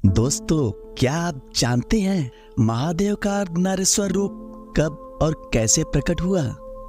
दोस्तों, क्या आप जानते हैं महादेव का नारेश्वर रूप कब और कैसे प्रकट हुआ?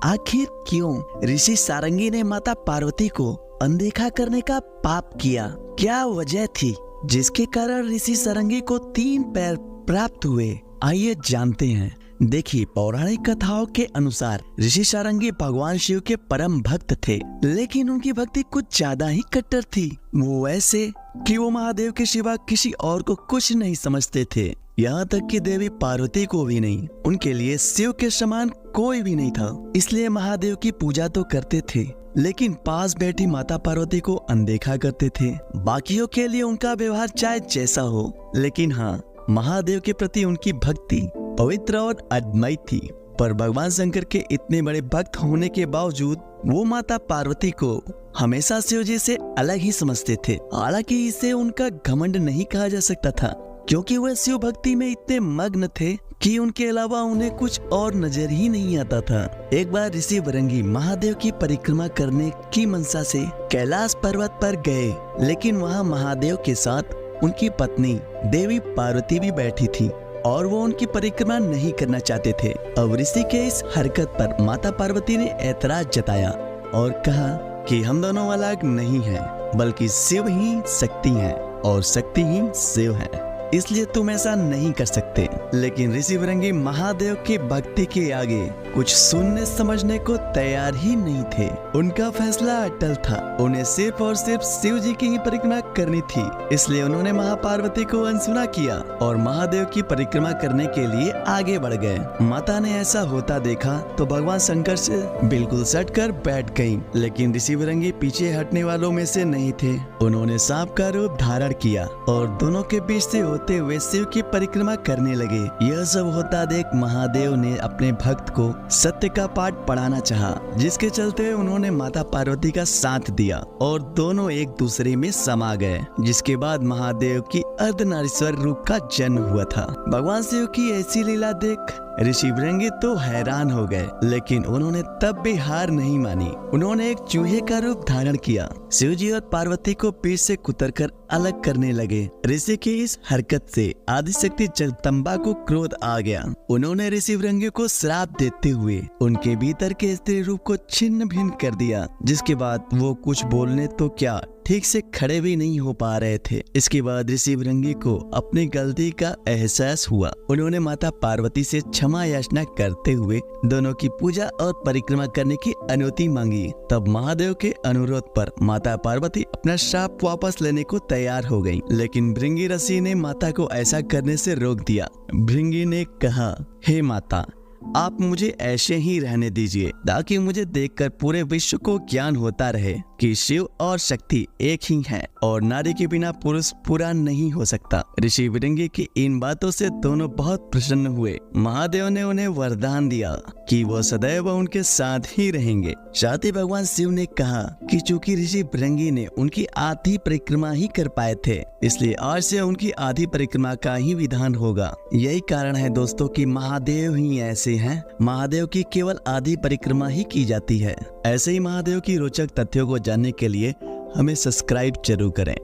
आखिर क्यों ऋषि सारंगी ने माता पार्वती को अनदेखा करने का पाप किया? क्या वजह थी जिसके कारण ऋषि सारंगी को 3 पैर प्राप्त हुए? आइए जानते हैं। देखिए, पौराणिक कथाओं के अनुसार ऋषि सारंगी भगवान शिव के परम भक्त थे, लेकिन उनकी भक्ति कुछ ज्यादा ही कट्टर थी। वो ऐसे कि वो महादेव के सिवा किसी और को कुछ नहीं समझते थे, यहाँ तक कि देवी पार्वती को भी नहीं। उनके लिए शिव के समान कोई भी नहीं था। इसलिए महादेव की पूजा तो करते थे, लेकिन पास बैठी माता पार्वती को अनदेखा करते थे। बाकियों के लिए उनका व्यवहार चाहे जैसा हो, लेकिन हाँ, महादेव के प्रति उनकी भक्ति पवित्र और अद्भुत थी। पर भगवान शंकर के इतने बड़े भक्त होने के बावजूद वो माता पार्वती को हमेशा शिव जी से अलग ही समझते थे। हालांकि इसे उनका घमंड नहीं कहा जा सकता था, क्योंकि वह शिव भक्ति में इतने मग्न थे कि उनके अलावा उन्हें कुछ और नजर ही नहीं आता था। एक बार ऋषि भृंगी महादेव की परिक्रमा करने की मनसा से कैलाश पर्वत पर गए, लेकिन वहाँ महादेव के साथ उनकी पत्नी देवी पार्वती भी बैठी थी और वो उनकी परिक्रमा नहीं करना चाहते थे। अब ऋषि के इस हरकत पर माता पार्वती ने ऐतराज जताया और कहा कि हम दोनों अलग नहीं हैं, बल्कि शिव ही शक्ति है और शक्ति ही शिव है, इसलिए तुम ऐसा नहीं कर सकते। लेकिन ऋषि भृंगी महादेव की भक्ति के आगे कुछ सुनने समझने को तैयार ही नहीं थे। उनका फैसला अटल था, उन्हें सिर्फ और सिर्फ शिव जी की ही परिक्रमा करनी थी। इसलिए उन्होंने महापार्वती को अनसुना किया और महादेव की परिक्रमा करने के लिए आगे बढ़ गए। माता ने ऐसा होता देखा तो भगवान शंकर से बिल्कुल सट कर बैठ गयी, लेकिन ऋषि भृंगी पीछे हटने वालों में से नहीं थे। उन्होंने सांप का रूप धारण किया और दोनों के बीच से होते हुए शिव की परिक्रमा करने लगे। यह सब होता देख महादेव ने अपने भक्त को सत्य का पाठ पढ़ाना चाहा, जिसके चलते उन्होंने माता पार्वती का साथ दिया और दोनों एक दूसरे में समा गए। जिसके बाद महादेव की अर्धनारीश्वर रूप का जन्म हुआ था। भगवान शिव की ऐसी लीला देख ऋषि भृंगी तो हैरान हो गए, लेकिन उन्होंने तब भी हार नहीं मानी। उन्होंने एक चूहे का रूप धारण किया। शिव जी और पार्वती को पीठ से कुतरकर अलग करने लगे। ऋषि की इस हरकत से आदिशक्ति जगदम्बा को क्रोध आ गया। उन्होंने ऋषि भृंगी को श्राप देते हुए उनके भीतर के स्त्री रूप को छिन्न भिन्न कर दिया, जिसके बाद वो कुछ बोलने तो क्या, ठीक से खड़े भी नहीं हो पा रहे थे। इसके बाद ऋषि भृंगी को अपनी गलती का एहसास हुआ। उन्होंने माता पार्वती से क्षमा याचना करते हुए दोनों की पूजा और परिक्रमा करने की अनुमति मांगी। तब महादेव के अनुरोध पर माता पार्वती अपना श्राप वापस लेने को तैयार हो गयी, लेकिन भृंगी ऋषि ने माता को ऐसा करने से रोक दिया। भृंगी ने कहा, हे माता, आप मुझे ऐसे ही रहने दीजिए, ताकि मुझे देखकर पूरे विश्व को ज्ञान होता रहे कि शिव और शक्ति एक ही हैं और नारी के बिना पुरुष पूरा नहीं हो सकता। ऋषि भृंगी की इन बातों से दोनों बहुत प्रसन्न हुए। महादेव ने उन्हें वरदान दिया कि वो सदैव उनके साथ ही रहेंगे। साथ ही भगवान शिव ने कहा कि चूंकि ऋषि भृंगी ने उनकी आधी परिक्रमा ही कर पाए थे, इसलिए आज से उनकी आधी परिक्रमा का ही विधान होगा। यही कारण है दोस्तों कि महादेव ही ऐसे हैं। महादेव की केवल आधी परिक्रमा ही की जाती है। ऐसे ही महादेव की रोचक तथ्यों को जानने के लिए हमें सब्सक्राइब जरूर करें।